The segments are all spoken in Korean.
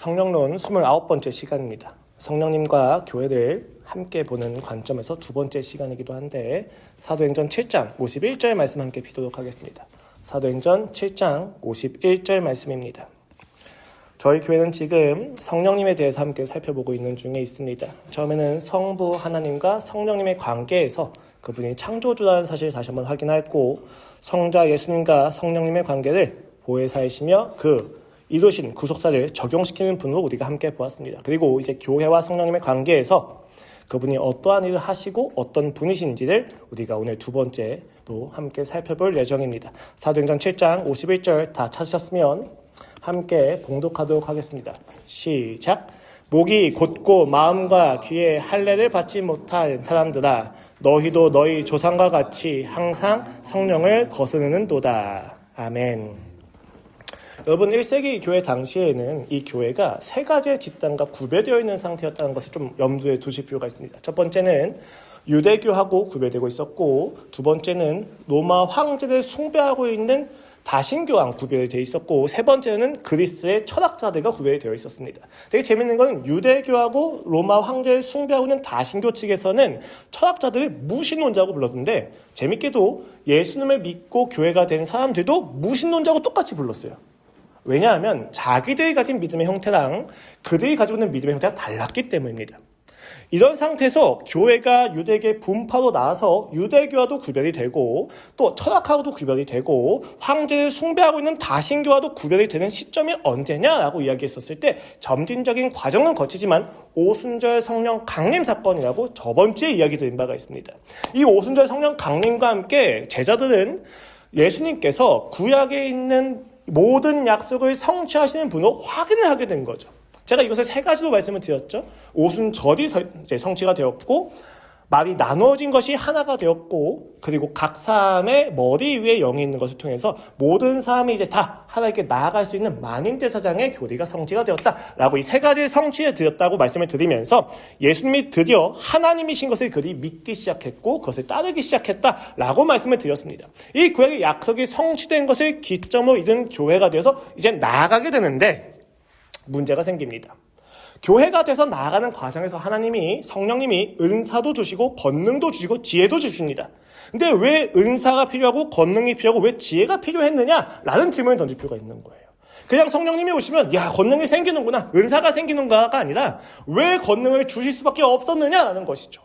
성령론 29번째 시간입니다. 성령님과 교회를 함께 보는 관점에서 두 번째 시간이기도 한데 사도행전 7장 51절 말씀 함께 비도록 하겠습니다. 사도행전 7장 51절 말씀입니다. 저희 교회는 지금 성령님에 대해서 함께 살펴보고 있는 중에 있습니다. 처음에는 성부 하나님과 성령님의 관계에서 그분이 창조주라는 사실을 다시 한번 확인하고 성자 예수님과 성령님의 관계를 보혜사이시며 이루신 구속사를 적용시키는 분으로 우리가 함께 보았습니다. 그리고 이제 교회와 성령님의 관계에서 그분이 어떠한 일을 하시고 어떤 분이신지를 우리가 오늘 두 번째로 함께 살펴볼 예정입니다. 사도행전 7장 51절 다 찾으셨으면 함께 봉독하도록 하겠습니다. 시작! 목이 곧고 마음과 귀에 할례를 받지 못한 사람들아, 너희도 너희 조상과 같이 항상 성령을 거스르는도다. 아멘. 여러분, 1세기 교회 당시에는 이 교회가 세 가지의 집단과 구별되어 있는 상태였다는 것을 좀 염두에 두실 필요가 있습니다. 첫 번째는 유대교하고 구별되고 있었고, 두 번째는 로마 황제를 숭배하고 있는 다신교랑 구별이 되어 있었고, 세 번째는 그리스의 철학자들과 구별이 되어 있었습니다. 되게 재밌는 건 유대교하고 로마 황제를 숭배하고 있는 다신교 측에서는 철학자들을 무신론자고 불렀는데, 재밌게도 예수님을 믿고 교회가 된 사람들도 무신론자고 똑같이 불렀어요. 왜냐하면 자기들이 가진 믿음의 형태랑 그들이 가지고 있는 믿음의 형태가 달랐기 때문입니다. 이런 상태에서 교회가 유대교의 분파로 나와서 유대교와도 구별이 되고 또 철학하고도 구별이 되고 황제를 숭배하고 있는 다신교와도 구별이 되는 시점이 언제냐라고 이야기했었을 때 점진적인 과정은 거치지만 오순절 성령 강림 사건이라고 저번 주에 이야기 드린 바가 있습니다. 이 오순절 성령 강림과 함께 제자들은 예수님께서 구약에 있는 모든 약속을 성취하시는 분으로 확인을 하게 된 거죠. 제가 이것을 세 가지로 말씀을 드렸죠. 오순절이 이제 성취가 되었고, 말이 나누어진 것이 하나가 되었고, 그리고 각 사람의 머리 위에 영이 있는 것을 통해서 모든 사람이 이제 다 하나님께 나아갈 수 있는 만인제사장의 교리가 성취가 되었다라고 이 세 가지를 성취해 드렸다고 말씀을 드리면서 예수님이 드디어 하나님이신 것을 그들이 믿기 시작했고 그것을 따르기 시작했다라고 말씀을 드렸습니다. 이 구약의 약속이 성취된 것을 기점으로 이룬 교회가 되어서 이제 나아가게 되는데 문제가 생깁니다. 교회가 돼서 나아가는 과정에서 성령님이 은사도 주시고 권능도 주시고 지혜도 주십니다. 근데 왜 은사가 필요하고 권능이 필요하고 왜 지혜가 필요했느냐라는 질문을 던질 필요가 있는 거예요. 그냥 성령님이 오시면 야, 권능이 생기는구나, 은사가 생기는가가 아니라 왜 권능을 주실 수밖에 없었느냐라는 것이죠.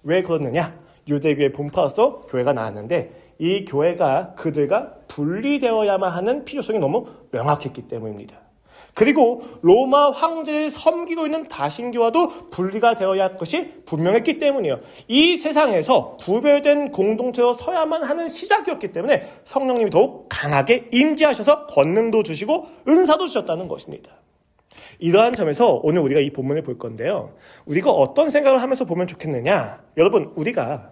왜 그렇느냐? 유대교의 분파로서 교회가 나왔는데 이 교회가 그들과 분리되어야만 하는 필요성이 너무 명확했기 때문입니다. 그리고 로마 황제를 섬기고 있는 다신교와도 분리가 되어야 할 것이 분명했기 때문이에요. 이 세상에서 구별된 공동체로 서야만 하는 시작이었기 때문에 성령님이 더욱 강하게 임재하셔서 권능도 주시고 은사도 주셨다는 것입니다. 이러한 점에서 오늘 우리가 이 본문을 볼 건데요. 우리가 어떤 생각을 하면서 보면 좋겠느냐? 여러분, 우리가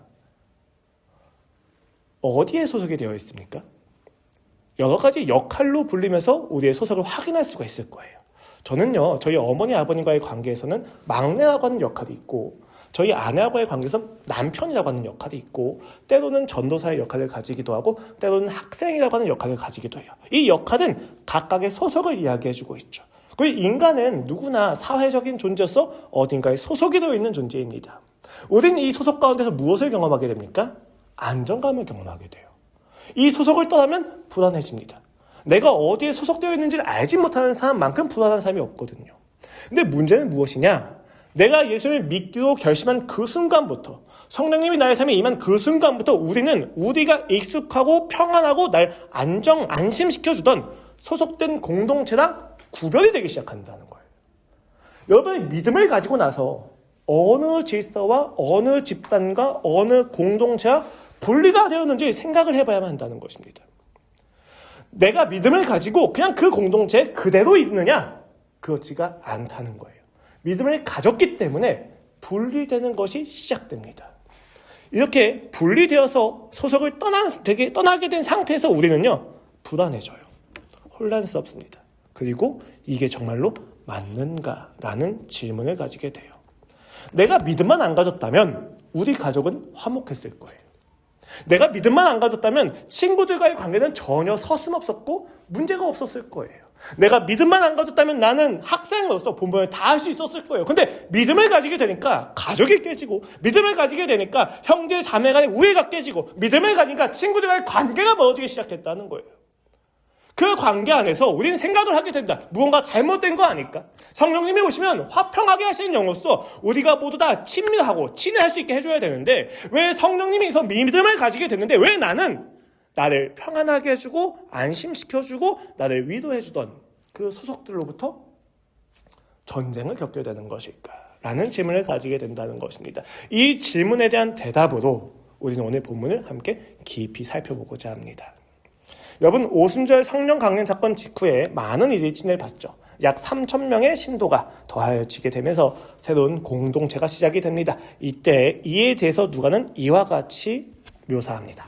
어디에 소속이 되어 있습니까? 여러 가지 역할로 불리면서 우리의 소속을 확인할 수가 있을 거예요. 저는요, 저희 어머니 아버님과의 관계에서는 막내라고 하는 역할이 있고 저희 아내하고의 관계에서 남편이라고 하는 역할이 있고 때로는 전도사의 역할을 가지기도 하고 때로는 학생이라고 하는 역할을 가지기도 해요. 이 역할은 각각의 소속을 이야기해주고 있죠. 그리고 인간은 누구나 사회적인 존재로서 어딘가에 소속이 되어 있는 존재입니다. 우리는 이 소속 가운데서 무엇을 경험하게 됩니까? 안정감을 경험하게 돼요. 이 소속을 떠나면 불안해집니다. 내가 어디에 소속되어 있는지를 알지 못하는 사람만큼 불안한 사람이 없거든요. 근데 문제는 무엇이냐? 내가 예수를 믿기로 결심한 그 순간부터, 성령님이 나의 삶에 임한 그 순간부터 우리가 익숙하고 평안하고 날 안심시켜주던 소속된 공동체랑 구별이 되기 시작한다는 거예요. 여러분의 믿음을 가지고 나서 어느 질서와 어느 집단과 어느 공동체와 분리가 되었는지 생각을 해봐야만 한다는 것입니다. 내가 믿음을 가지고 그냥 그 공동체에 그대로 있느냐? 그렇지가 않다는 거예요. 믿음을 가졌기 때문에 분리되는 것이 시작됩니다. 이렇게 분리되어서 소속을 떠나게 된 상태에서 우리는요, 불안해져요. 혼란스럽습니다. 그리고 이게 정말로 맞는가라는 질문을 가지게 돼요. 내가 믿음만 안 가졌다면 우리 가족은 화목했을 거예요. 내가 믿음만 안 가졌다면 친구들과의 관계는 전혀 서슴없었고 문제가 없었을 거예요. 내가 믿음만 안 가졌다면 나는 학생으로서 본분을 다 할 수 있었을 거예요. 근데 믿음을 가지게 되니까 가족이 깨지고, 믿음을 가지게 되니까 형제 자매 간의 우애가 깨지고, 믿음을 가지니까 친구들과의 관계가 멀어지기 시작했다는 거예요. 그 관계 안에서 우리는 생각을 하게 됩니다. 무언가 잘못된 거 아닐까? 성령님이 오시면 화평하게 하시는 영으로서 우리가 모두 다 친밀하고 친해할 수 있게 해줘야 되는데, 왜 성령님이 믿음을 가지게 됐는데 왜 나는 나를 평안하게 해주고 안심시켜주고 나를 위로해주던 그 소속들로부터 전쟁을 겪게 되는 것일까? 라는 질문을 가지게 된다는 것입니다. 이 질문에 대한 대답으로 우리는 오늘 본문을 함께 깊이 살펴보고자 합니다. 여러분, 오순절 성령 강림 사건 직후에 많은 일이 진행을 받죠. 약 3,000명의 신도가 더하여지게 되면서 새로운 공동체가 시작이 됩니다. 이때 이에 대해서 누가는 이와 같이 묘사합니다.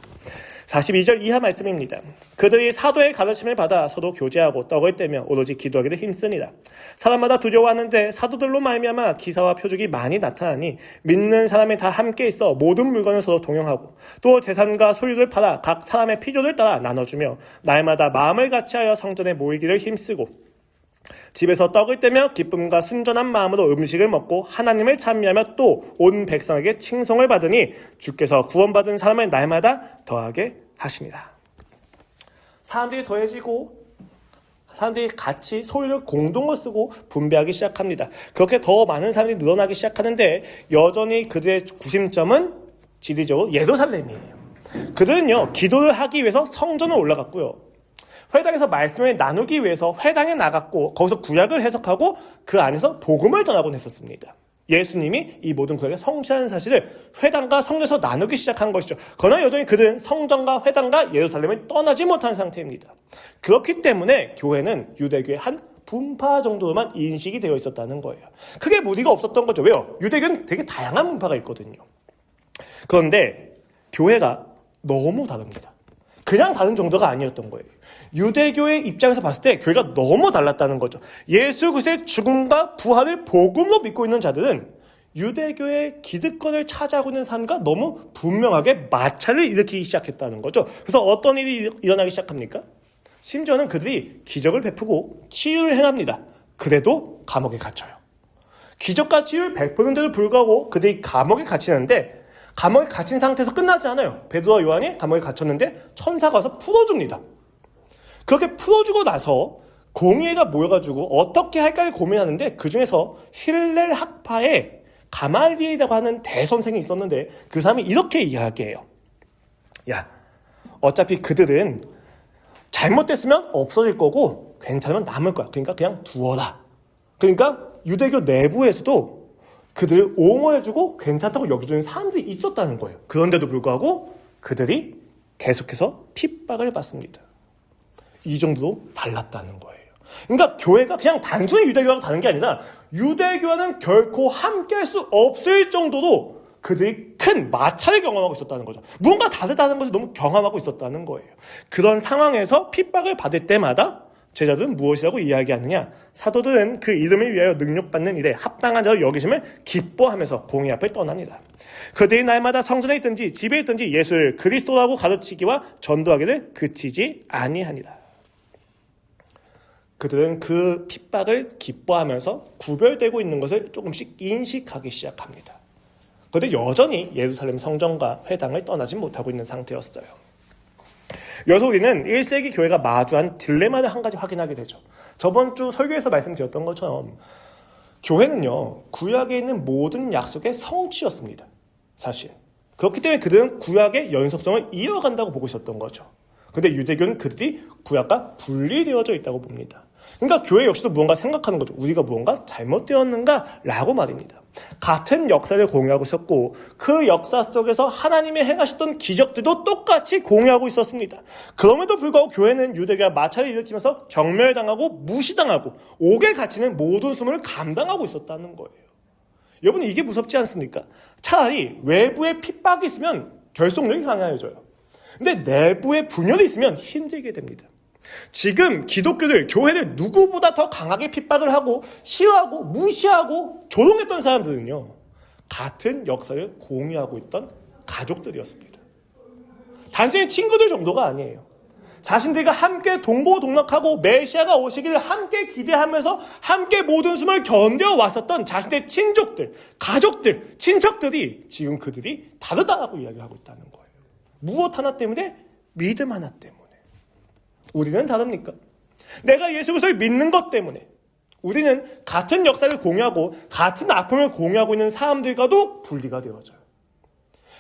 42절 이하 말씀입니다. 그들이 사도의 가르침을 받아 서로 교제하고 떡을 떼며 오로지 기도하기를 힘쓰니라. 사람마다 두려워하는데 사도들로 말미암아 기사와 표적이 많이 나타나니 믿는 사람이 다 함께 있어 모든 물건을 서로 동용하고 또 재산과 소유를 팔아 각 사람의 필요를 따라 나눠주며 날마다 마음을 같이하여 성전에 모이기를 힘쓰고 집에서 떡을 떼며 기쁨과 순전한 마음으로 음식을 먹고 하나님을 찬미하며 또 온 백성에게 칭송을 받으니 주께서 구원받은 사람을 날마다 더하게 하시니라. 사람들이 더해지고 사람들이 같이 소유를 공동으로 쓰고 분배하기 시작합니다. 그렇게 더 많은 사람들이 늘어나기 시작하는데 여전히 그들의 구심점은 지리적으로 예루살렘이에요. 그들은요, 기도를 하기 위해서 성전을 올라갔고요, 회당에서 말씀을 나누기 위해서 회당에 나갔고 거기서 구약을 해석하고 그 안에서 복음을 전하곤 했었습니다. 예수님이 이 모든 구약의 성취하는 사실을 회당과 성전에서 나누기 시작한 것이죠. 그러나 여전히 그들은 성전과 회당과 예루살렘을 떠나지 못한 상태입니다. 그렇기 때문에 교회는 유대교의 한 분파 정도로만 인식이 되어 있었다는 거예요. 크게 무리가 없었던 거죠. 왜요? 유대교는 되게 다양한 분파가 있거든요. 그런데 교회가 너무 다릅니다. 그냥 다른 정도가 아니었던 거예요. 유대교의 입장에서 봤을 때 교회가 너무 달랐다는 거죠. 예수 그리스도의 죽음과 부활을 복음으로 믿고 있는 자들은 유대교의 기득권을 차지하고 있는 삶과 너무 분명하게 마찰을 일으키기 시작했다는 거죠. 그래서 어떤 일이 일어나기 시작합니까? 심지어는 그들이 기적을 베푸고 치유를 행합니다. 그래도 감옥에 갇혀요. 기적과 치유를 베푸는데도 불구하고 그들이 감옥에 갇히는데 감옥에 갇힌 상태에서 끝나지 않아요. 베드로와 요한이 감옥에 갇혔는데 천사가 와서 풀어줍니다. 그렇게 풀어주고 나서 공의회가 모여가지고 어떻게 할까를 고민하는데 그 중에서 힐렐 학파에 가말리엘이라고 하는 대선생이 있었는데 그 사람이 이렇게 이야기해요. 야, 어차피 그들은 잘못됐으면 없어질 거고 괜찮으면 남을 거야. 그러니까 그냥 두어라. 그러니까 유대교 내부에서도 그들을 옹호해주고 괜찮다고 여겨주는 사람들이 있었다는 거예요. 그런데도 불구하고 그들이 계속해서 핍박을 받습니다. 이 정도로 달랐다는 거예요. 그러니까 교회가 그냥 단순히 유대교와는 다른 게 아니라 유대교와는 결코 함께할 수 없을 정도로 그들이 큰 마찰을 경험하고 있었다는 거죠. 무언가 다르다는 것을 너무 경험하고 있었다는 거예요. 그런 상황에서 핍박을 받을 때마다 제자들은 무엇이라고 이야기하느냐? 사도들은 그 이름을 위하여 능력받는 일에 합당한 자로 여기심을 기뻐하면서 공의 앞을 떠납니다. 그들이 날마다 성전에 있든지 집에 있든지 예수를 그리스도라고 가르치기와 전도하기를 그치지 아니하니라. 그들은 그 핍박을 기뻐하면서 구별되고 있는 것을 조금씩 인식하기 시작합니다. 그런데 여전히 예루살렘 성전과 회당을 떠나지 못하고 있는 상태였어요. 여기서 우리는 1세기 교회가 마주한 딜레마를 한 가지 확인하게 되죠. 저번 주 설교에서 말씀드렸던 것처럼 교회는요, 구약에 있는 모든 약속의 성취였습니다. 사실. 그렇기 때문에 그들은 구약의 연속성을 이어간다고 보고 있었던 거죠. 근데 유대교는 그들이 구약과 분리되어져 있다고 봅니다. 그러니까 교회 역시도 무언가 생각하는 거죠. 우리가 무언가 잘못되었는가? 라고 말입니다. 같은 역사를 공유하고 있었고 그 역사 속에서 하나님이 행하셨던 기적들도 똑같이 공유하고 있었습니다. 그럼에도 불구하고 교회는 유대교와 마찰을 일으키면서 경멸당하고 무시당하고 옥에 갇히는 모든 수모를 감당하고 있었다는 거예요. 여러분, 이게 무섭지 않습니까? 차라리 외부에 핍박이 있으면 결속력이 강해져요. 근데 내부에 분열이 있으면 힘들게 됩니다. 지금 기독교들, 교회를 누구보다 더 강하게 핍박을 하고 싫어하고 무시하고 조롱했던 사람들은요, 같은 역사를 공유하고 있던 가족들이었습니다. 단순히 친구들 정도가 아니에요. 자신들과 함께 동고동락하고 메시아가 오시기를 함께 기대하면서 함께 모든 숨을 견뎌왔었던 자신의 친족들, 가족들, 친척들이 지금 그들이 다르다라고 이야기를 하고 있다는 거예요. 무엇 하나 때문에? 믿음 하나 때문에. 우리는 다릅니까? 내가 예수 그리스도를 믿는 것 때문에 우리는 같은 역사를 공유하고 같은 아픔을 공유하고 있는 사람들과도 분리가 되어져요.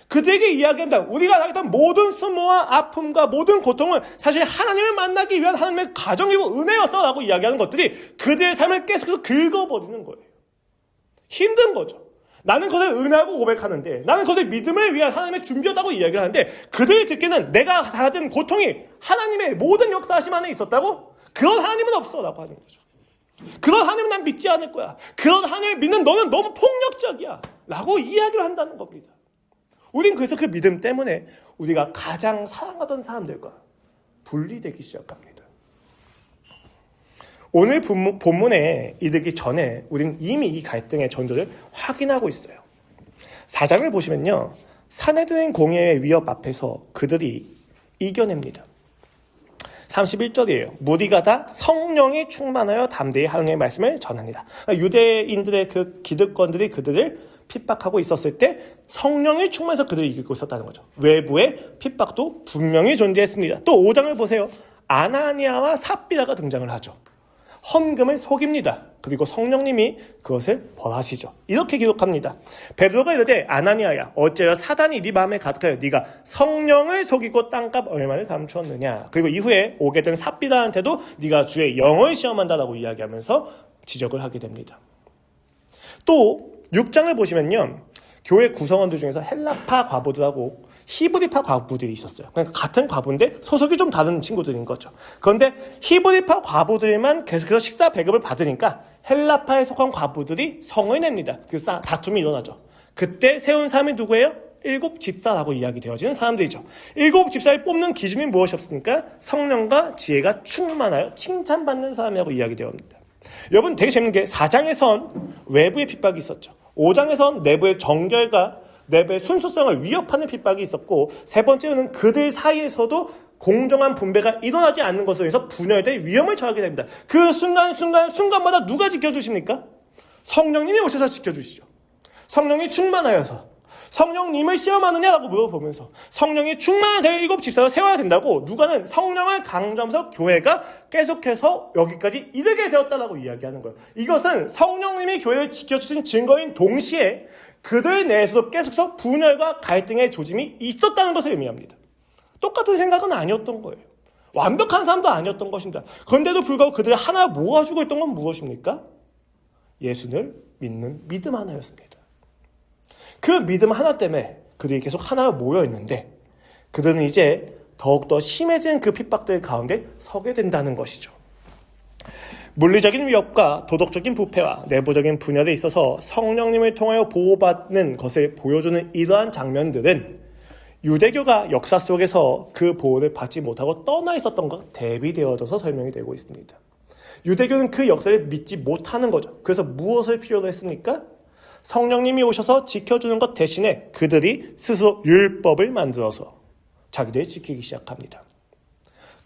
그들에게 이야기합니다. 우리가 당했던 모든 수모와 아픔과 모든 고통은 사실 하나님을 만나기 위한 하나님의 가정이고 은혜였어 라고 이야기하는 것들이 그들의 삶을 계속해서 긁어버리는 거예요. 힘든 거죠. 나는 그것을 은혜하고 고백하는데, 나는 그것을 믿음을 위한 하나님의 준비였다고 이야기를 하는데, 그들이 듣기는 내가 받은 고통이 하나님의 모든 역사하심 안에 있었다고? 그런 하나님은 없어 라고 하는 거죠. 그런 하나님은 난 믿지 않을 거야. 그런 하나님을 믿는 너는 너무 폭력적이야 라고 이야기를 한다는 겁니다. 우린 그래서 그 믿음 때문에 우리가 가장 사랑하던 사람들과 분리되기 시작합니다. 오늘 본문에 이르기 전에 우린 이미 이 갈등의 전조를 확인하고 있어요. 4장을 보시면요, 사내들인 공예의 위협 앞에서 그들이 이겨냅니다. 31절이에요. 무리가 다 성령이 충만하여 담대히 하나님의 말씀을 전합니다. 유대인들의 그 기득권들이 그들을 핍박하고 있었을 때 성령이 충만해서 그들을 이기고 있었다는 거죠. 외부의 핍박도 분명히 존재했습니다. 또 5장을 보세요. 아나니아와 삽비라가 등장을 하죠. 헌금을 속입니다. 그리고 성령님이 그것을 벌하시죠. 이렇게 기록합니다. 베드로가 이르되 아나니아야 어째여 사단이 네 마음에 가득하여 네가 성령을 속이고 땅값 얼마를 감추었느냐. 그리고 이후에 오게 된 삽비라한테도 네가 주의 영을 시험한다라고 이야기하면서 지적을 하게 됩니다. 또 6장을 보시면요, 교회 구성원들 중에서 헬라파 과부들하고 히브리파 과부들이 있었어요. 그러니까 같은 과부인데 소속이 좀 다른 친구들인 거죠. 그런데 히브리파 과부들만 계속해서 식사 배급을 받으니까 헬라파에 속한 과부들이 성을 냅니다. 그래서 다툼이 일어나죠. 그때 세운 사람이 누구예요? 7 집사라고 이야기되어지는 사람들이죠. 7 집사를 뽑는 기준이 무엇이었습니까? 성령과 지혜가 충만하여 칭찬받는 사람이라고 이야기되어집니다. 여러분, 되게 재밌는 게 4장에선 외부의 핍박이 있었죠. 5장에선 내부의 정결과 내부의 순수성을 위협하는 핍박이 있었고, 세 번째로는 그들 사이에서도 공정한 분배가 일어나지 않는 것으로 해서 분열될 위험을 처하게 됩니다. 그 순간마다 누가 지켜주십니까? 성령님이 오셔서 지켜주시죠. 성령이 충만하여서 성령님을 시험하느냐라고 물어보면서 성령이 충만한 7 집사를 세워야 된다고 누가는 성령을 강조하면서 교회가 계속해서 여기까지 이르게 되었다라고 이야기하는 거예요. 이것은 성령님이 교회를 지켜주신 증거인 동시에 그들 내에서도 계속해서 분열과 갈등의 조짐이 있었다는 것을 의미합니다. 똑같은 생각은 아니었던 거예요. 완벽한 사람도 아니었던 것입니다. 그런데도 불구하고 그들을 하나 모아주고 있던 건 무엇입니까? 예수를 믿는 믿음 하나였습니다. 그 믿음 하나 때문에 그들이 계속 하나 모여 있는데 그들은 이제 더욱더 심해진 그 핍박들 가운데 서게 된다는 것이죠. 물리적인 위협과 도덕적인 부패와 내부적인 분열에 있어서 성령님을 통하여 보호받는 것을 보여주는 이러한 장면들은 유대교가 역사 속에서 그 보호를 받지 못하고 떠나 있었던 것과 대비되어져서 설명이 되고 있습니다. 유대교는 그 역사를 믿지 못하는 거죠. 그래서 무엇을 필요로 했습니까? 성령님이 오셔서 지켜주는 것 대신에 그들이 스스로 율법을 만들어서 자기들이 지키기 시작합니다.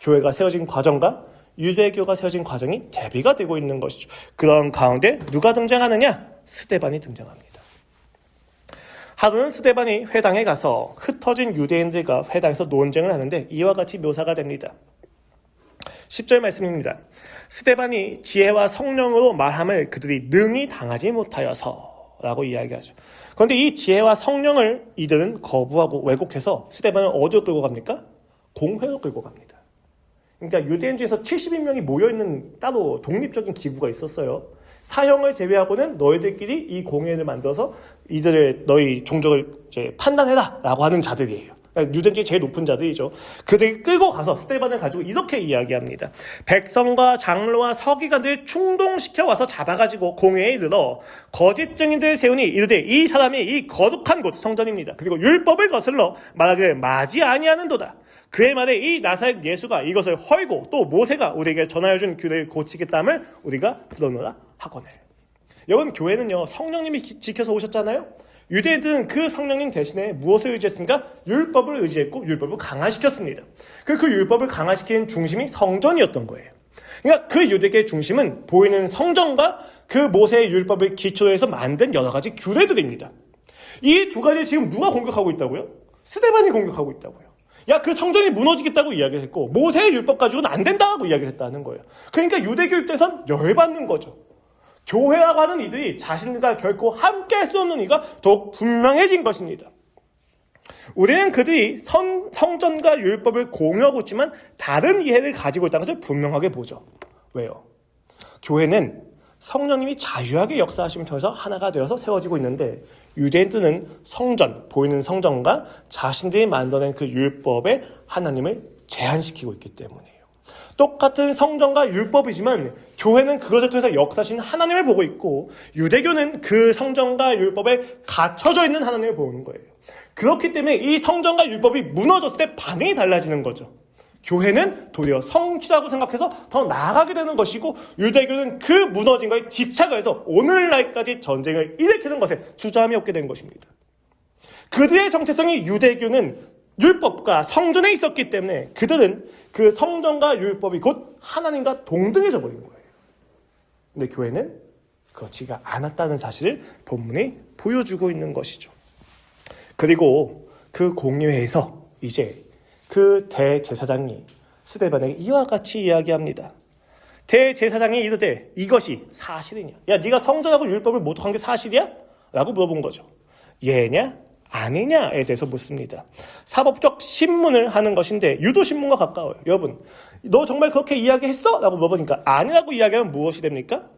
교회가 세워진 과정과 유대교가 세워진 과정이 대비가 되고 있는 것이죠. 그런 가운데 누가 등장하느냐? 스데반이 등장합니다. 하루는 스데반이 회당에 가서 흩어진 유대인들과 회당에서 논쟁을 하는데 이와 같이 묘사가 됩니다. 10절 말씀입니다. 스데반이 지혜와 성령으로 말함을 그들이 능히 당하지 못하여서 라고 이야기하죠. 그런데 이 지혜와 성령을 이들은 거부하고 왜곡해서 스데반을 어디로 끌고 갑니까? 공회로 끌고 갑니다. 그러니까 유대인 중에서 70인명이 모여있는 따로 독립적인 기구가 있었어요. 사형을 제외하고는 너희들끼리 이 공회를 만들어서 이들을 너희 종족을 이제 판단해라 라고 하는 자들이에요. 그러니까 유대인 중에 제일 높은 자들이죠. 그들이 끌고 가서 스데반을 가지고 이렇게 이야기합니다. 백성과 장로와 서기관들을 충동시켜 와서 잡아가지고 공회에 이르러 거짓 증인들을 세우니 이르되 이 사람이 이 거룩한 곳 성전입니다. 그리고 율법을 거슬러 말하기를 마지 아니하는도다. 그의 말에 이 나사렛 예수가 이것을 헐고 또 모세가 우리에게 전하여 준 규례를 고치겠다함을 우리가 들어노라 하거늘. 여러분, 교회는요, 성령님이 지켜서 오셨잖아요. 유대인들은 그 성령님 대신에 무엇을 의지했습니까? 율법을 의지했고 율법을 강화시켰습니다. 그 율법을 강화시키는 중심이 성전이었던 거예요. 그러니까 그 유대계의 중심은 보이는 성전과 그 모세의 율법을 기초로 해서 만든 여러 가지 규례들입니다. 이 두 가지를 지금 누가 공격하고 있다고요? 스데반이 공격하고 있다고요. 야, 그 성전이 무너지겠다고 이야기를 했고 모세의 율법 가지고는 안 된다고 이야기를 했다는 거예요. 그러니까 유대교 입장에선 열받는 거죠. 교회라고 하는 이들이 자신들과 결코 함께 할 수 없는 이가 더욱 분명해진 것입니다. 우리는 그들이 성전과 율법을 공유하고 있지만 다른 이해를 가지고 있다는 것을 분명하게 보죠. 왜요? 교회는 성령님이 자유하게 역사하심을 통해서 하나가 되어서 세워지고 있는데 유대인들은 성전, 보이는 성전과 자신들이 만들어낸 그 율법에 하나님을 제한시키고 있기 때문이에요. 똑같은 성전과 율법이지만 교회는 그것을 통해서 역사하신 하나님을 보고 있고 유대교는 그 성전과 율법에 갇혀져 있는 하나님을 보는 거예요. 그렇기 때문에 이 성전과 율법이 무너졌을 때 반응이 달라지는 거죠. 교회는 도리어 성취라고 생각해서 더 나아가게 되는 것이고 유대교는 그 무너진 것에 집착을 해서 오늘날까지 전쟁을 일으키는 것에 주저함이 없게 된 것입니다. 그들의 정체성이 유대교는 율법과 성전에 있었기 때문에 그들은 그 성전과 율법이 곧 하나님과 동등해져 버린 거예요. 근데 교회는 그렇지가 않았다는 사실을 본문이 보여주고 있는 것이죠. 그리고 그 공회에서 이제 그 대제사장이 스데반에게 이와 같이 이야기합니다. 대제사장이 이르되 이것이 사실이냐? 야, 네가 성전하고 율법을 모독한 게 사실이야? 라고 물어본 거죠. 예냐? 아니냐에 대해서 묻습니다. 사법적 신문을 하는 것인데 유도신문과 가까워요. 여러분, 너 정말 그렇게 이야기했어? 라고 물어보니까 아니라고 이야기하면 무엇이 됩니까?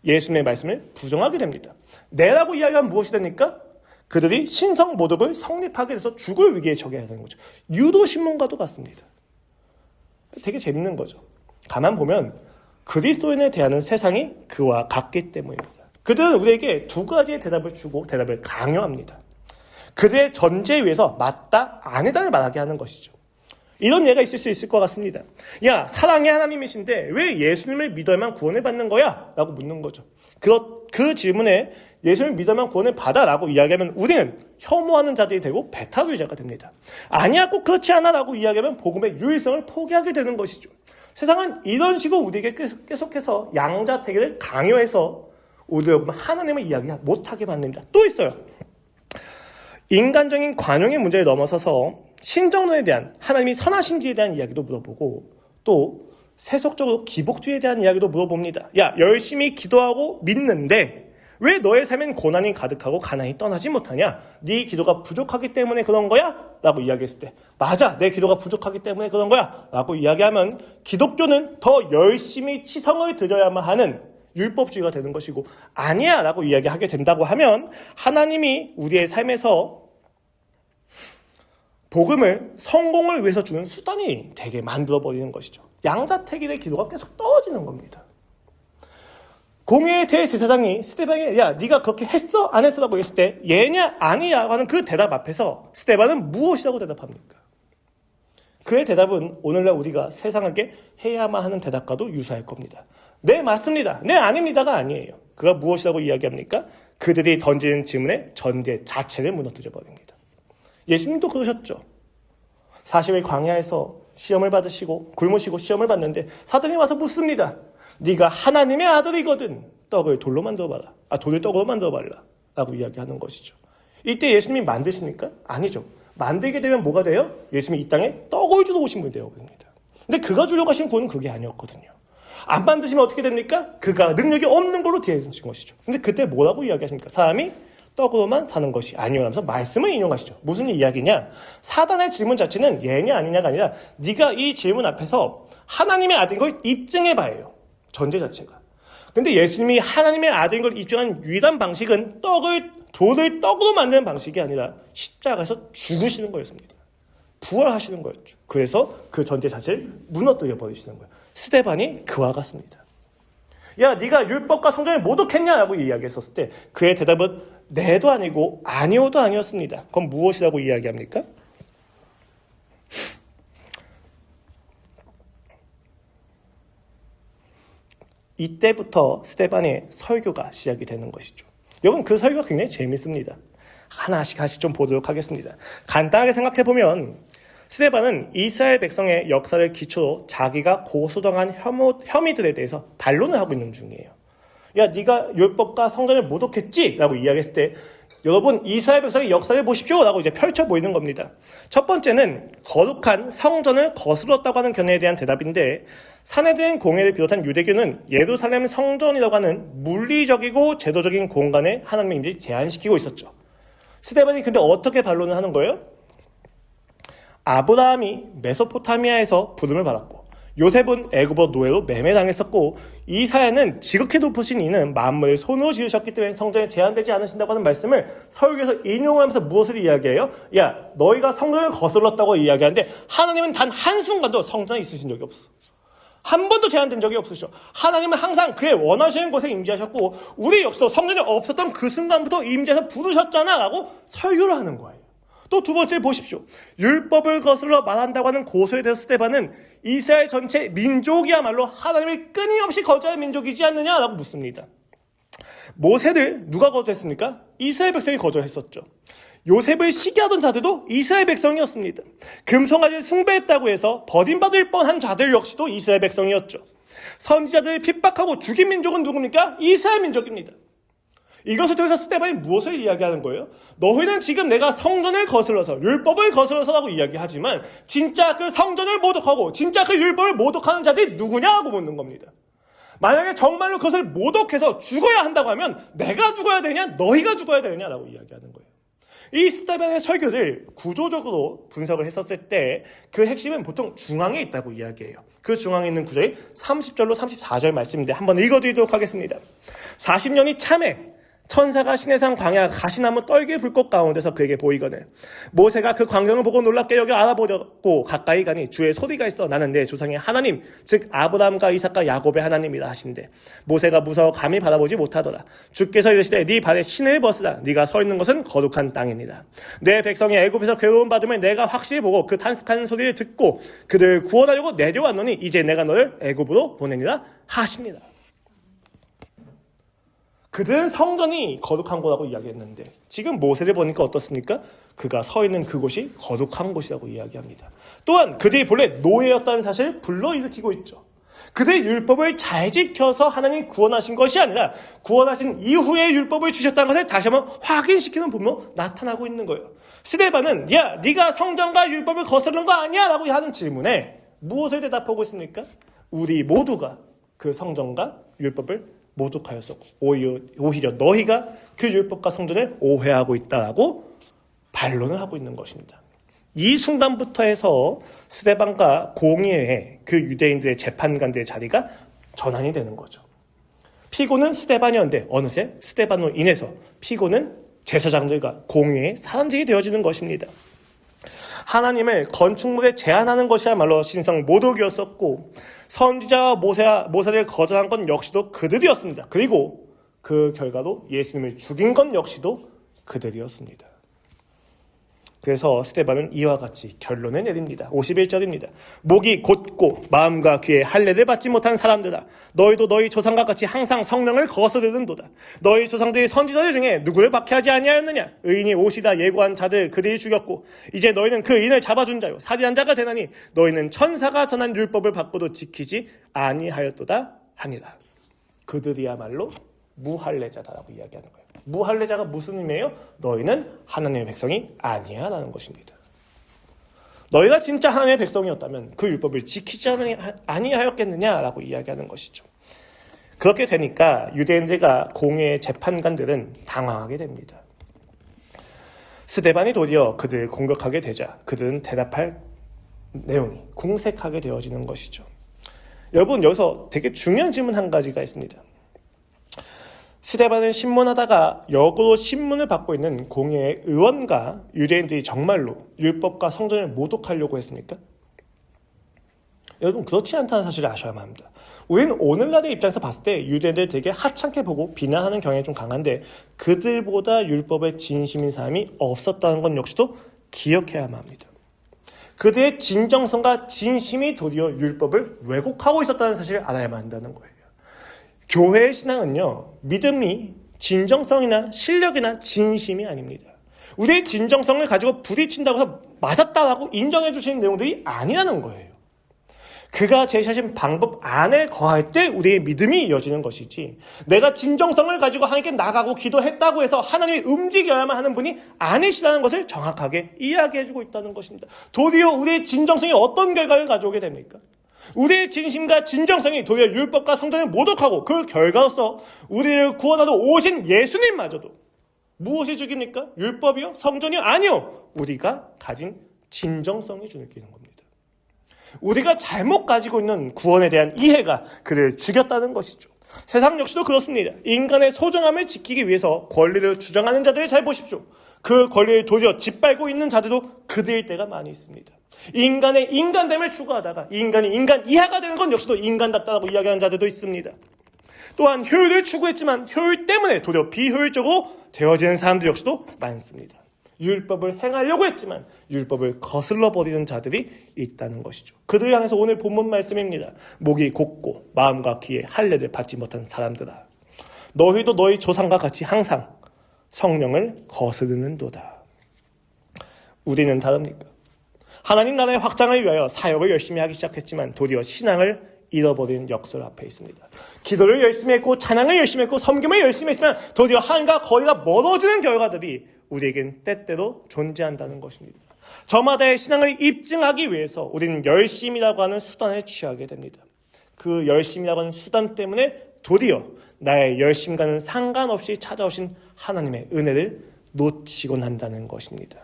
예수님의 말씀을 부정하게 됩니다. 네라고 이야기하면 무엇이 됩니까? 그들이 신성 모독을 성립하게 돼서 죽을 위기에 처하게 되는 거죠. 유도신문과도 같습니다. 되게 재밌는 거죠. 가만 보면 그리스도인에 대하는 세상이 그와 같기 때문입니다. 그들은 우리에게 두 가지의 대답을 주고 대답을 강요합니다. 그들의 전제에 의해서 맞다, 아니다를 말하게 하는 것이죠. 이런 예가 있을 수 있을 것 같습니다. 야, 사랑의 하나님이신데 왜 예수님을 믿어야만 구원을 받는 거야? 라고 묻는 거죠. 그 질문에 예수님을 믿어야만 구원을 받아 라고 이야기하면 우리는 혐오하는 자들이 되고 배타주의자가 됩니다. 아니야, 꼭 그렇지 않아 라고 이야기하면 복음의 유일성을 포기하게 되는 것이죠. 세상은 이런 식으로 우리에게 계속해서 양자택일을 강요해서 우리가 하나님을 이야기 못하게 만듭니다. 또 있어요. 인간적인 관용의 문제를 넘어서서 신정론에 대한 하나님이 선하신지에 대한 이야기도 물어보고 또 세속적으로 기복주의에 대한 이야기도 물어봅니다. 야, 열심히 기도하고 믿는데 왜 너의 삶엔 고난이 가득하고 가난이 떠나지 못하냐? 네 기도가 부족하기 때문에 그런 거야? 라고 이야기했을 때 맞아, 내 기도가 부족하기 때문에 그런 거야 라고 이야기하면 기독교는 더 열심히 치성을 드려야만 하는 율법주의가 되는 것이고 아니야 라고 이야기하게 된다고 하면 하나님이 우리의 삶에서 복음을 성공을 위해서 주는 수단이 되게 만들어버리는 것이죠. 양자택일의 기도가 계속 떨어지는 겁니다. 공회의 대제사장이 스데반에게 야, 네가 그렇게 했어? 안 했어? 라고 했을 때 예냐 아니야 하는 그 대답 앞에서 스데반은 무엇이라고 대답합니까? 그의 대답은 오늘날 우리가 세상에게 해야만 하는 대답과도 유사할 겁니다. 네, 맞습니다. 네, 아닙니다가 아니에요. 그가 무엇이라고 이야기합니까? 그들이 던지는 질문의 전제 자체를 무너뜨려 버립니다. 예수님도 그러셨죠. 40일 광야에서 시험을 받으시고 굶으시고 시험을 받는데 사단이 와서 묻습니다. 네가 하나님의 아들이거든 떡을 돌로 만들어봐라. 돌을 떡으로 만들어봐라 라고 이야기하는 것이죠. 이때 예수님이 만드십니까? 아니죠. 만들게 되면 뭐가 돼요? 예수님이 이 땅에 떡을 주러 오신 분이 되어버립니다. 근데 그가 주려고 하신 구원은 그게 아니었거든요. 안 만드시면 어떻게 됩니까? 그가 능력이 없는 걸로 뒤에신 것이죠. 근데 그때 뭐라고 이야기하십니까? 사람이 떡으로만 사는 것이 아니오 하면서 말씀을 인용하시죠. 무슨 이야기냐? 사단의 질문 자체는 예냐 아니냐가 아니라 네가 이 질문 앞에서 하나님의 아들인 걸 입증해봐요. 전제 자체가. 근데 예수님이 하나님의 아들인 걸 입증한 유일한 방식은 돌을 떡으로 만드는 방식이 아니라 십자가에서 죽으시는 거였습니다. 부활하시는 거였죠. 그래서 그 전제 자체를 무너뜨려 버리시는 거예요. 스데반이 그와 같습니다. 야, 네가 율법과 성전을 모독했냐라고 이야기했었을 때 그의 대답은 네도 아니고 아니오도 아니었습니다. 그럼 무엇이라고 이야기합니까? 이때부터 스데반의 설교가 시작이 되는 것이죠. 여러분, 그 설교가 굉장히 재밌습니다. 하나씩 좀 보도록 하겠습니다. 간단하게 생각해보면 스데반은 이스라엘 백성의 역사를 기초로 자기가 고소당한 혐의들에 대해서 반론을 하고 있는 중이에요. 야, 네가 율법과 성전을 모독했지? 라고 이야기했을 때 여러분, 이스라엘 백성의 역사를 보십시오 라고 이제 펼쳐 보이는 겁니다. 첫 번째는 거룩한 성전을 거스렀다고 하는 견해에 대한 대답인데, 사내된 공회를 비롯한 유대교는 예루살렘 성전이라고 하는 물리적이고 제도적인 공간에 하나님의 임재를 제한시키고 있었죠. 스데반이 근데 어떻게 반론을 하는 거예요? 아브라함이 메소포타미아에서 부름을 받았고, 요셉은 애굽의 노예로 매매당했었고, 이사야는 지극히 높으신 이는 만물을 손으로 지으셨기 때문에 성전에 제한되지 않으신다고 하는 말씀을 설교에서 인용하면서 무엇을 이야기해요? 야, 너희가 성전을 거슬렀다고 이야기하는데 하나님은 단 한순간도 성전에 있으신 적이 없어. 한 번도 제한된 적이 없으시죠. 하나님은 항상 그의 원하시는 곳에 임재하셨고, 우리 역시도 성전이 없었던 그 순간부터 임재해서 부르셨잖아 라고 설교를 하는 거예요. 또 두 번째 보십시오. 율법을 거슬러 말한다고 하는 고소에 대해서 스데반은 이스라엘 전체 민족이야말로 하나님을 끊임없이 거절하는 민족이지 않느냐라고 묻습니다. 모세를 누가 거절했습니까? 이스라엘 백성이 거절했었죠. 요셉을 시기하던 자들도 이스라엘 백성이었습니다. 금송아지를 숭배했다고 해서 버림받을 뻔한 자들 역시도 이스라엘 백성이었죠. 선지자들을 핍박하고 죽인 민족은 누굽니까? 이스라엘 민족입니다. 이것을 통해서 스데반이 무엇을 이야기하는 거예요? 너희는 지금 내가 성전을 거슬러서 율법을 거슬러서라고 이야기하지만 진짜 그 성전을 모독하고 진짜 그 율법을 모독하는 자들이 누구냐고 묻는 겁니다. 만약에 정말로 그것을 모독해서 죽어야 한다고 하면 내가 죽어야 되냐 너희가 죽어야 되냐라고 이야기하는 거예요. 이 스데반의 설교를 구조적으로 분석을 했었을 때 그 핵심은 보통 중앙에 있다고 이야기해요. 그 중앙에 있는 구절이 30절로 34절 말씀인데 한번 읽어드리도록 하겠습니다. 40년이 참에 천사가 시내산 광야 가시나무 떨기 불꽃 가운데서 그에게 보이거늘 모세가 그 광경을 보고 놀랍게 여겨 알아보려고 가까이 가니 주의 소리가 있어 나는 내 조상의 하나님 즉 아브라함과 이삭과 야곱의 하나님이라 하신대 모세가 무서워 감히 바라보지 못하더라. 주께서 이르시되 네 발에 신을 벗으라. 네가 서 있는 것은 거룩한 땅이니라. 내 백성이 애굽에서 괴로움 받음을 내가 확실히 보고 그 탄식하는 소리를 듣고 그들을 구원하려고 내려왔노니 이제 내가 너를 애굽으로 보내니라 하십니다. 그들은 성전이 거룩한 곳이라고 이야기했는데 지금 모세를 보니까 어떻습니까? 그가 서 있는 그곳이 거룩한 곳이라고 이야기합니다. 또한 그들이 본래 노예였다는 사실을 불러일으키고 있죠. 그들의 율법을 잘 지켜서 하나님이 구원하신 것이 아니라 구원하신 이후에 율법을 주셨다는 것을 다시 한번 확인시키는 분으로 나타나고 있는 거예요. 스데반은 야 네가 성전과 율법을 거스르는 거 아니야? 라고 하는 질문에 무엇을 대답하고 있습니까? 우리 모두가 그 성전과 율법을 모독하였었고 오히려 너희가 그 율법과 성전을 오해하고 있다라고 반론을 하고 있는 것입니다. 이 순간부터 해서 스데반과 공의회의 그 유대인들의 재판관들의 자리가 전환이 되는 거죠. 피고는 스데반이었는데 어느새 스데반으로 인해서 피고는 제사장들과 공의회의 사람들이 되어지는 것입니다. 하나님을 건축물에 제한하는 것이야말로 신성 모독이었었고 선지자와 모세를 거절한 건 역시도 그들이었습니다. 그리고 그 결과로 예수님을 죽인 건 역시도 그들이었습니다. 그래서 스데반은 이와 같이 결론을 내립니다. 51절입니다. 목이 곧고 마음과 귀에 할례를 받지 못한 사람들아 너희도 너희 조상과 같이 항상 성령을 거스르는도다. 너희 조상들이 선지자들 중에 누구를 박해하지 아니하였느냐? 의인이 오시다 예고한 자들 그들이 죽였고 이제 너희는 그 의인을 잡아준 자요 살인한 자가 되나니 너희는 천사가 전한 율법을 받고도 지키지 아니하였도다 하니라. 그들이야말로 무할례자다라고 이야기하는 거예요. 무할례자가 무슨 의미예요? 너희는 하나님의 백성이 아니야 라는 것입니다. 너희가 진짜 하나님의 백성이었다면 그 율법을 지키지 아니하였겠느냐라고 이야기하는 것이죠. 그렇게 되니까 유대인들과 공회의 재판관들은 당황하게 됩니다. 스데반이 도리어 그들을 공격하게 되자 그들은 대답할 내용이 궁색하게 되어지는 것이죠. 여러분 여기서 되게 중요한 질문 한 가지가 있습니다. 스데반은 신문하다가 역으로 신문을 받고 있는 공회의 의원과 유대인들이 정말로 율법과 성전을 모독하려고 했습니까? 여러분 그렇지 않다는 사실을 아셔야만 합니다. 우리는 오늘날의 입장에서 봤을 때 유대인들 되게 하찮게 보고 비난하는 경향이 좀 강한데 그들보다 율법에 진심인 사람이 없었다는 건 역시도 기억해야만 합니다. 그들의 진정성과 진심이 도리어 율법을 왜곡하고 있었다는 사실을 알아야만 한다는 거예요. 교회의 신앙은요, 믿음이 진정성이나 실력이나 진심이 아닙니다. 우리의 진정성을 가지고 부딪힌다고 해서 맞았다라고 인정해 주시는 내용들이 아니라는 거예요. 그가 제시하신 방법 안에 거할 때 우리의 믿음이 이어지는 것이지, 내가 진정성을 가지고 하나님께 나가고 기도했다고 해서 하나님이 움직여야만 하는 분이 아니시라는 것을 정확하게 이야기해주고 있다는 것입니다. 도리어 우리의 진정성이 어떤 결과를 가져오게 됩니까? 우리의 진심과 진정성이 도리어 율법과 성전을 모독하고 그 결과로서 우리를 구원하러 오신 예수님마저도 무엇이 죽입니까? 율법이요? 성전이요? 아니요! 우리가 가진 진정성이 죽이는 겁니다. 우리가 잘못 가지고 있는 구원에 대한 이해가 그를 죽였다는 것이죠. 세상 역시도 그렇습니다. 인간의 소중함을 지키기 위해서 권리를 주장하는 자들을 잘 보십시오. 그 권리를 도리어 짓밟고 있는 자들도 그들일 때가 많이 있습니다. 인간의 인간됨을 추구하다가 인간이 인간 이하가 되는 건 역시도 인간답다라고 이야기하는 자들도 있습니다. 또한 효율을 추구했지만 효율 때문에 도리어 비효율적으로 되어지는 사람들 역시도 많습니다. 율법을 행하려고 했지만 율법을 거슬러 버리는 자들이 있다는 것이죠. 그들을 향해서 오늘 본문 말씀입니다. 목이 곧고 마음과 귀에 할례를 받지 못한 사람들아, 너희도 너희 조상과 같이 항상 성령을 거스르는도다. 우리는 다릅니까? 하나님 나라의 확장을 위하여 사역을 열심히 하기 시작했지만 도리어 신앙을 잃어버리는 역설 앞에 있습니다. 기도를 열심히 했고 찬양을 열심히 했고 섬김을 열심히 했지만 도리어 하나님과 거리가 멀어지는 결과들이 우리에겐 때때로 존재한다는 것입니다. 저마다의 신앙을 입증하기 위해서 우리는 열심이라고 하는 수단을 취하게 됩니다. 그 열심이라고 하는 수단 때문에 도리어 나의 열심과는 상관없이 찾아오신 하나님의 은혜를 놓치곤 한다는 것입니다.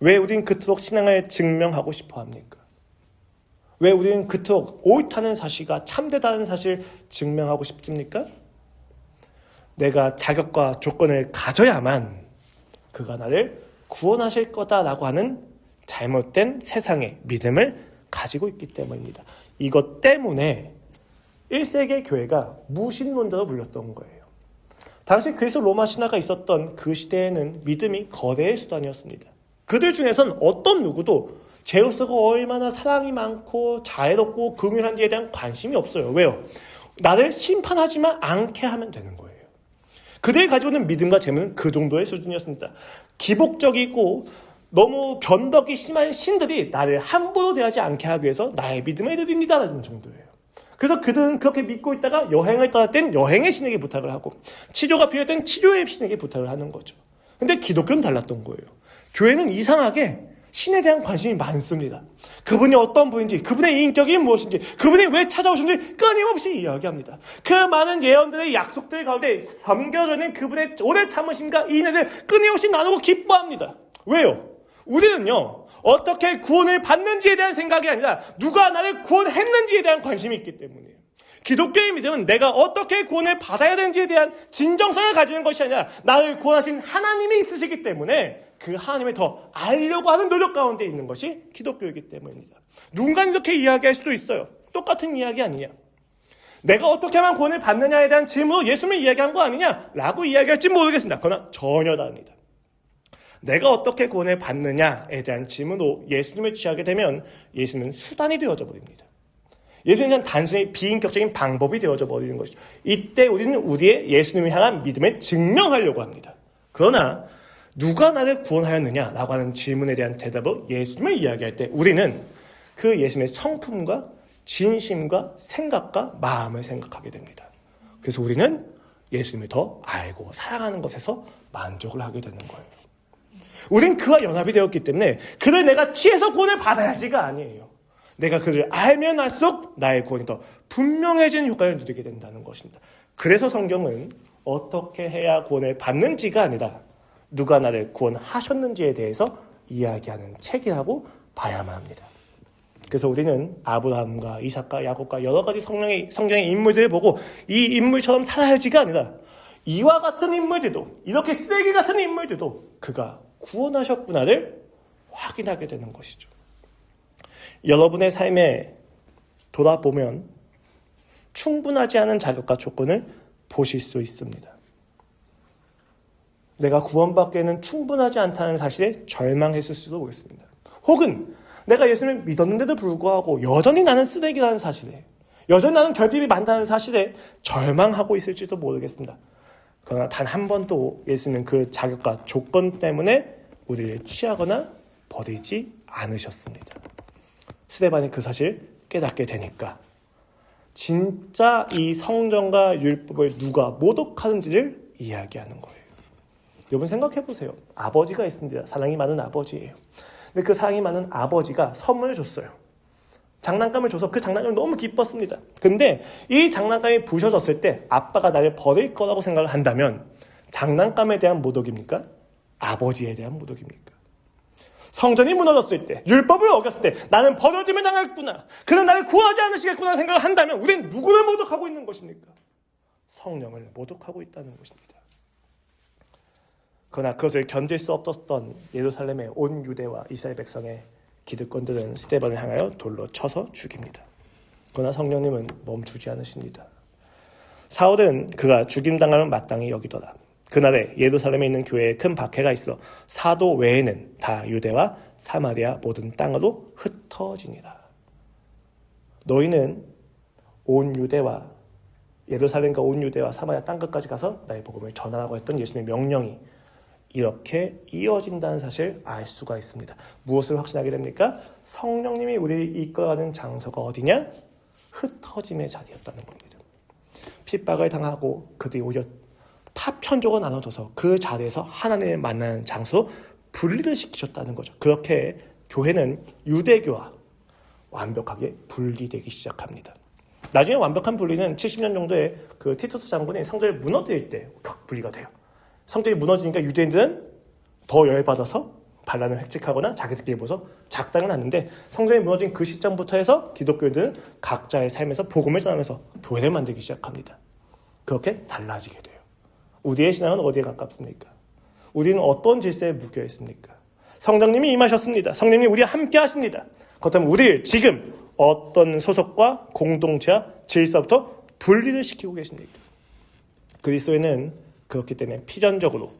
왜 우린 그토록 신앙을 증명하고 싶어 합니까? 왜 우리는 그토록 옳다는 사실과 참되다는 사실을 증명하고 싶습니까? 내가 자격과 조건을 가져야만 그가 나를 구원하실 거다라고 하는 잘못된 세상의 믿음을 가지고 있기 때문입니다. 이것 때문에 1세기 교회가 무신론자로 불렸던 거예요. 당시 그리스 로마 신화가 있었던 그 시대에는 믿음이 거대의 수단이었습니다. 그들 중에선 어떤 누구도 제우스가 얼마나 사랑이 많고 자애롭고 긍휼한지에 대한 관심이 없어요. 왜요? 나를 심판하지만 않게 하면 되는 거예요. 그들이 가지고 있는 믿음과 재물은 그 정도의 수준이었습니다. 기복적이고 너무 변덕이 심한 신들이 나를 함부로 대하지 않게 하기 위해서 나의 믿음을 드립니다라는 정도예요. 그래서 그들은 그렇게 믿고 있다가 여행을 떠날 땐 여행의 신에게 부탁을 하고 치료가 필요할 땐 치료의 신에게 부탁을 하는 거죠. 근데 기독교는 달랐던 거예요. 교회는 이상하게 신에 대한 관심이 많습니다. 그분이 어떤 분인지, 그분의 인격이 무엇인지, 그분이 왜 찾아오신지 끊임없이 이야기합니다. 그 많은 예언들의 약속들 가운데 섬겨주는 그분의 오래 참으심과 인애를 끊임없이 나누고 기뻐합니다. 왜요? 우리는요, 어떻게 구원을 받는지에 대한 생각이 아니라 누가 나를 구원했는지에 대한 관심이 있기 때문이에요. 기독교의 믿음은 내가 어떻게 구원을 받아야 되는지에 대한 진정성을 가지는 것이 아니라 나를 구원하신 하나님이 있으시기 때문에 그 하나님을 더 알려고 하는 노력 가운데 있는 것이 기독교이기 때문입니다. 누군가는 이렇게 이야기할 수도 있어요. 똑같은 이야기 아니냐? 내가 어떻게 하면 구원을 받느냐에 대한 질문으로 예수님을 이야기한 거 아니냐라고 이야기할지 모르겠습니다. 그러나 전혀 다릅니다. 내가 어떻게 구원을 받느냐에 대한 질문으로 예수님을 취하게 되면 예수님은 수단이 되어져 버립니다. 예수님은 단순히 비인격적인 방법이 되어져 버리는 것이죠. 이때 우리는 우리의 예수님을 향한 믿음을 증명하려고 합니다. 그러나 누가 나를 구원하였느냐라고 하는 질문에 대한 대답으로 예수님을 이야기할 때 우리는 그 예수님의 성품과 진심과 생각과 마음을 생각하게 됩니다. 그래서 우리는 예수님을 더 알고 사랑하는 것에서 만족을 하게 되는 거예요. 우린 그와 연합이 되었기 때문에 그를 내가 취해서 구원을 받아야지가 아니에요. 내가 그를 알면 알수록 나의 구원이 더 분명해지는 효과를 누리게 된다는 것입니다. 그래서 성경은 어떻게 해야 구원을 받는지가 아니라 누가 나를 구원하셨는지에 대해서 이야기하는 책이라고 봐야만 합니다. 그래서 우리는 아브라함과 이삭과 야곱과 여러 가지 성경의 인물들을 보고 이 인물처럼 살아야지가 아니라 이와 같은 인물들도, 이렇게 쓰레기 같은 인물들도 그가 구원하셨구나를 확인하게 되는 것이죠. 여러분의 삶에 돌아보면 충분하지 않은 자격과 조건을 보실 수 있습니다. 내가 구원받기에는 충분하지 않다는 사실에 절망했을 수도 모르겠습니다. 혹은 내가 예수님을 믿었는데도 불구하고 여전히 나는 쓰레기라는 사실에, 여전히 나는 결핍이 많다는 사실에 절망하고 있을지도 모르겠습니다. 그러나 단 한 번도 예수님은 그 자격과 조건 때문에 우리를 취하거나 버리지 않으셨습니다. 스데반이 그 사실 깨닫게 되니까 진짜 이 성전과 율법을 누가 모독하는지를 이야기하는 거예요. 여러분 생각해 보세요. 아버지가 있습니다. 사랑이 많은 아버지예요. 근데 그 사랑이 많은 아버지가 선물을 줬어요. 장난감을 줘서 그 장난감을 너무 기뻤습니다. 근데 이 장난감이 부셔졌을 때 아빠가 나를 버릴 거라고 생각을 한다면 장난감에 대한 모독입니까? 아버지에 대한 모독입니까? 성전이 무너졌을 때, 율법을 어겼을 때 나는 버려짐을 당했구나, 그는 나를 구하지 않으시겠구나 생각을 한다면 우리는 누구를 모독하고 있는 것입니까? 성령을 모독하고 있다는 것입니다. 그러나 그것을 견딜 수 없었던 예루살렘의 온 유대와 이스라엘 백성의 기득권들은 스데반을 향하여 돌로 쳐서 죽입니다. 그러나 성령님은 멈추지 않으십니다. 사울은 그가 죽임당하면 마땅히 여기더라. 그날에 예루살렘에 있는 교회에 큰 박해가 있어 사도 외에는 다 유대와 사마리아 모든 땅으로 흩어지니라. 너희는 온 유대와 예루살렘과 온 유대와 사마리아 땅 끝까지 가서 나의 복음을 전하라고 했던 예수님의 명령이 이렇게 이어진다는 사실을 알 수가 있습니다. 무엇을 확신하게 됩니까? 성령님이 우리를 이끌어가는 장소가 어디냐? 흩어짐의 자리였다는 겁니다. 핍박을 당하고 그들이 오히려 파편적으로 나눠져서 그 자리에서 하나님을 만나는 장소로 분리를 시키셨다는 거죠. 그렇게 교회는 유대교와 완벽하게 분리되기 시작합니다. 나중에 완벽한 분리는 70년 정도에 그 티투스 장군이 성전을 무너뜨릴 때 분리가 돼요. 성전이 무너지니까 유대인들은 더 열받아서 반란을 획책하거나 자기들끼리 모여서 작당을 하는데 성전이 무너진 그 시점부터 해서 기독교인들은 각자의 삶에서 복음을 전하면서 교회를 만들기 시작합니다. 그렇게 달라지게 돼요. 우리의 신앙은 어디에 가깝습니까? 우리는 어떤 질서에 묶여 있습니까? 성령님이 임하셨습니다. 성령님이 우리와 함께 하십니다. 그렇다면 우리를 지금 어떤 소속과 공동체와 질서부터 분리를 시키고 계십니까? 그리스도인은 그렇기 때문에 필연적으로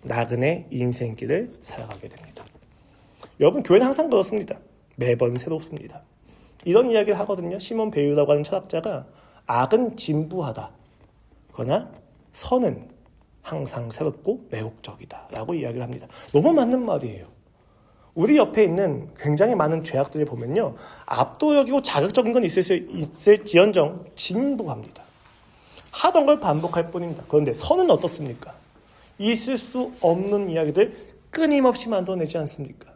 나그네 인생길을 살아가게 됩니다. 여러분, 교회는 항상 그렇습니다. 매번 새롭습니다. 이런 이야기를 하거든요. 시몬 베유라고 하는 철학자가 악은 진부하다, 그러나 선은 항상 새롭고 매혹적이다 라고 이야기를 합니다. 너무 맞는 말이에요. 우리 옆에 있는 굉장히 많은 죄악들을 보면요, 압도적이고 자극적인 건 있을지언정 진부합니다. 하던 걸 반복할 뿐입니다. 그런데 선은 어떻습니까? 있을 수 없는 이야기들 끊임없이 만들어내지 않습니까?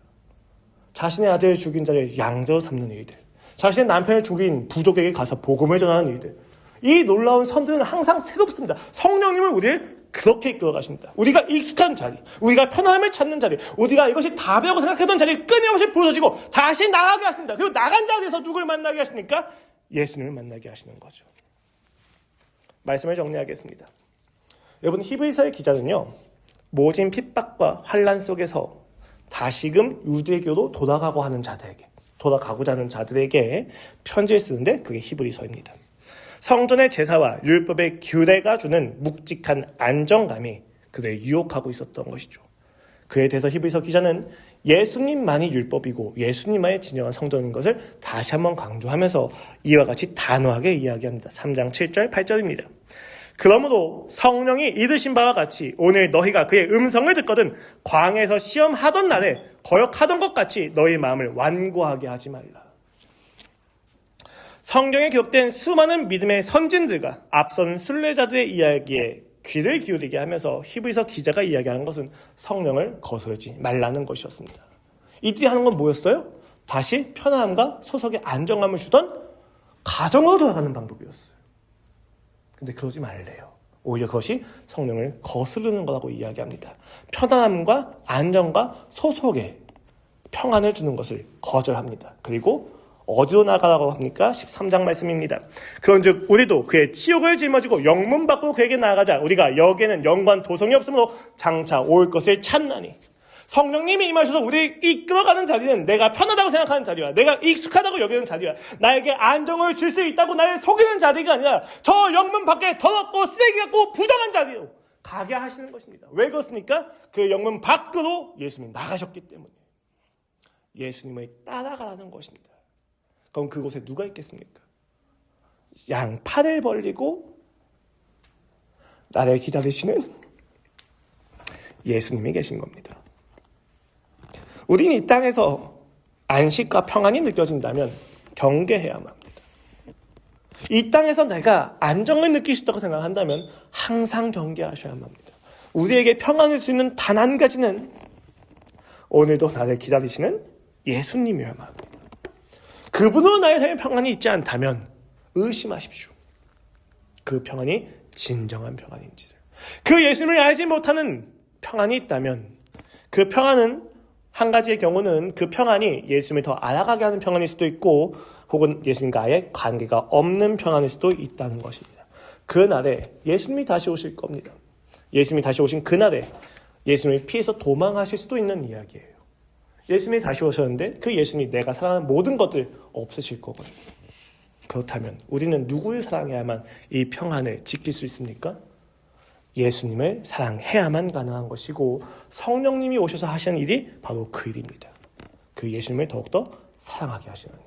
자신의 아들을 죽인 자를 양자로 삼는 일들, 자신의 남편을 죽인 부족에게 가서 복음을 전하는 일들, 이 놀라운 선들은 항상 새롭습니다. 성령님을 우리를 그렇게 이끌어가십니다. 우리가 익숙한 자리, 우리가 편안함을 찾는 자리, 우리가 이것이 답이라고 생각했던 자리를 끊임없이 부서지고 다시 나가게 하십니다. 그리고 나간 자리에서 누구를 만나게 하십니까? 예수님을 만나게 하시는 거죠. 말씀을 정리하겠습니다. 여러분, 히브리서의 기자는요, 모진 핍박과 환난 속에서 다시금 유대교로 돌아가고자 하는 자들에게 편지를 쓰는데 그게 히브리서입니다. 성전의 제사와 율법의 규례가 주는 묵직한 안정감이 그들을 유혹하고 있었던 것이죠. 그에 대해서 히브리서 기자는 예수님만이 율법이고 예수님만이 진정한 성전인 것을 다시 한번 강조하면서 이와 같이 단호하게 이야기합니다. 3장 7절 8절입니다. 그러므로 성령이 이르신 바와 같이 오늘 너희가 그의 음성을 듣거든 광야에서 시험하던 날에 거역하던 것 같이 너희 마음을 완고하게 하지 말라. 성경에 기록된 수많은 믿음의 선진들과 앞선 순례자들의 이야기에 귀를 기울이게 하면서 히브리서 기자가 이야기하는 것은 성령을 거스르지 말라는 것이었습니다. 이들이 하는 건 뭐였어요? 다시 편안함과 소속의 안정감을 주던 가정으로 돌아가는 방법이었어요. 근데 그러지 말래요. 오히려 그것이 성령을 거스르는 거라고 이야기합니다. 편안함과 안정과 소속의 평안을 주는 것을 거절합니다. 그리고 어디로 나가라고 합니까? 13장 말씀입니다. 그런즉 우리도 그의 치욕을 짊어지고 영문 밖으로 그에게 나아가자. 우리가 여기에는 영관 도성이 없으므로 장차 올 것을 찾나니. 성령님이 임하셔서 우리를 이끌어가는 자리는 내가 편하다고 생각하는 자리와 내가 익숙하다고 여기는 자리와 나에게 안정을 줄 수 있다고 나를 속이는 자리가 아니라 저 영문 밖에 더럽고 쓰레기 같고 부정한 자리로 가게 하시는 것입니다. 왜 그렇습니까? 그 영문 밖으로 예수님이 나가셨기 때문에 예수님을 따라가라는 것입니다. 그럼 그곳에 누가 있겠습니까? 양팔을 벌리고 나를 기다리시는 예수님이 계신 겁니다. 우리는 이 땅에서 안식과 평안이 느껴진다면 경계해야만 합니다. 이 땅에서 내가 안정을 느낄 수 있다고 생각한다면 항상 경계하셔야만 합니다. 우리에게 평안을 줄 수 있는 단 한 가지는 오늘도 나를 기다리시는 예수님이어야만 합니다. 그분으로 나의 삶에 평안이 있지 않다면 의심하십시오. 그 평안이 진정한 평안인지를. 그 예수님을 알지 못하는 평안이 있다면 그 평안은 한 가지의 경우는 그 평안이 예수님을 더 알아가게 하는 평안일 수도 있고 혹은 예수님과의 관계가 없는 평안일 수도 있다는 것입니다. 그날에 예수님이 다시 오실 겁니다. 예수님이 다시 오신 그날에 예수님을 피해서 도망하실 수도 있는 이야기예요. 예수님이 다시 오셨는데 그 예수님이 내가 사랑하는 모든 것들 없으실 거거든요. 그렇다면 우리는 누구를 사랑해야만 이 평안을 지킬 수 있습니까? 예수님을 사랑해야만 가능한 것이고 성령님이 오셔서 하시는 일이 바로 그 일입니다. 그 예수님을 더욱더 사랑하게 하시는 일.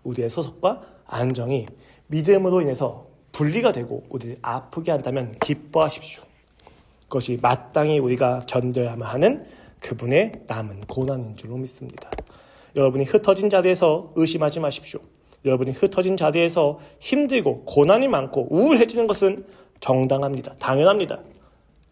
우리의 소속과 안정이 믿음으로 인해서 분리가 되고 우리를 아프게 한다면 기뻐하십시오. 그것이 마땅히 우리가 견뎌야만 하는 그분의 남은 고난인 줄로 믿습니다. 여러분이 흩어진 자리에서 의심하지 마십시오. 여러분이 흩어진 자리에서 힘들고 고난이 많고 우울해지는 것은 정당합니다. 당연합니다.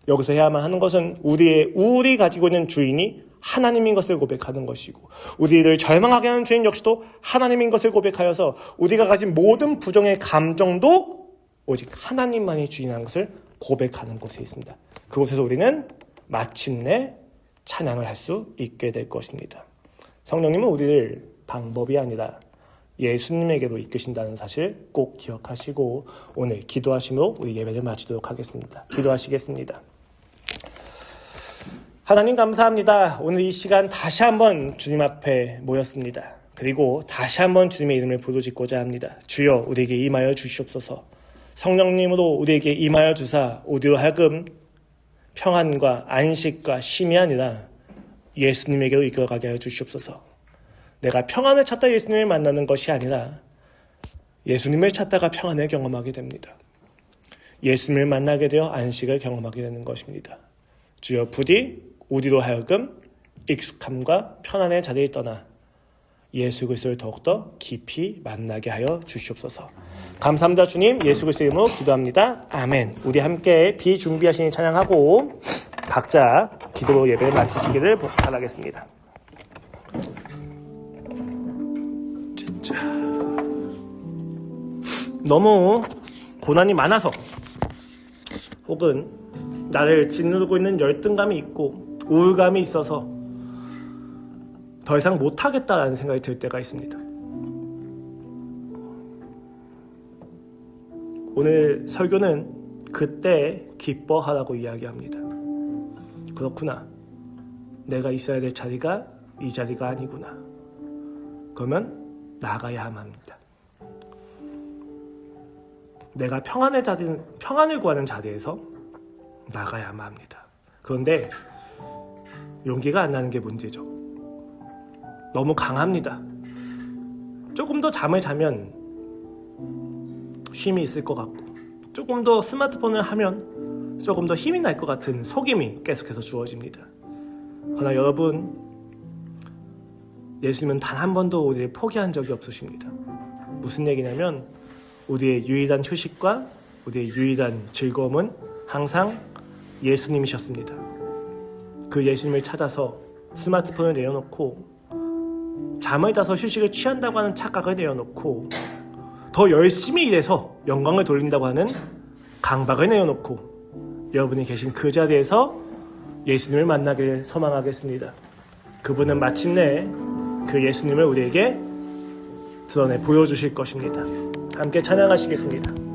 여기서 해야만 하는 것은 우리의 우울이 가지고 있는 주인이 하나님인 것을 고백하는 것이고 우리를 절망하게 하는 주인 역시도 하나님인 것을 고백하여서 우리가 가진 모든 부정의 감정도 오직 하나님만이 주인이라는 것을 고백하는 곳에 있습니다. 그곳에서 우리는 마침내 찬양을 할 수 있게 될 것입니다. 성령님은 우리를 방법이 아니라 예수님에게로 이끄신다는 사실 꼭 기억하시고 오늘 기도하심으로 우리 예배를 마치도록 하겠습니다. 기도하시겠습니다. 하나님 감사합니다. 오늘 이 시간 다시 한번 주님 앞에 모였습니다. 그리고 다시 한번 주님의 이름을 부르짖고자 합니다. 주여 우리에게 임하여 주시옵소서. 성령님으로 우리에게 임하여 주사 우리로 하여금 평안과 안식과 쉼이 아니라 예수님에게로 이끌어가게 하여 주시옵소서. 내가 평안을 찾다 예수님을 만나는 것이 아니라 예수님을 찾다가 평안을 경험하게 됩니다. 예수님을 만나게 되어 안식을 경험하게 되는 것입니다. 주여 부디 우리로 하여금 익숙함과 편안의 자리를 떠나 예수 그리스도를 더욱더 깊이 만나게 하여 주시옵소서. 감사합니다. 주님, 예수 그리스도 이름으로 기도합니다. 아멘. 우리 함께 비준비하시니 찬양하고 각자 기도로 예배를 마치시기를 바라겠습니다. 진짜 너무 고난이 많아서 혹은 나를 짓누르고 있는 열등감이 있고 우울감이 있어서 더 이상 못하겠다라는 생각이 들 때가 있습니다. 오늘 설교는 그때 기뻐하라고 이야기합니다. 그렇구나. 내가 있어야 될 자리가 이 자리가 아니구나. 그러면 나가야만 합니다. 내가 평안을 구하는 자리에서 나가야만 합니다. 그런데 용기가 안 나는 게 문제죠. 너무 강합니다. 조금 더 잠을 자면 쉼이 있을 것 같고 조금 더 스마트폰을 하면 조금 더 힘이 날 것 같은 속임이 계속해서 주어집니다. 그러나 여러분, 예수님은 단 한 번도 우리를 포기한 적이 없으십니다. 무슨 얘기냐면 우리의 유일한 휴식과 우리의 유일한 즐거움은 항상 예수님이셨습니다. 그 예수님을 찾아서 스마트폰을 내려놓고 잠을 자서 휴식을 취한다고 하는 착각을 내려놓고 더 열심히 일해서 영광을 돌린다고 하는 강박을 내려놓고 여러분이 계신 그 자리에서 예수님을 만나기를 소망하겠습니다. 그분은 마침내 그 예수님을 우리에게 드러내 보여주실 것입니다. 함께 찬양하시겠습니다.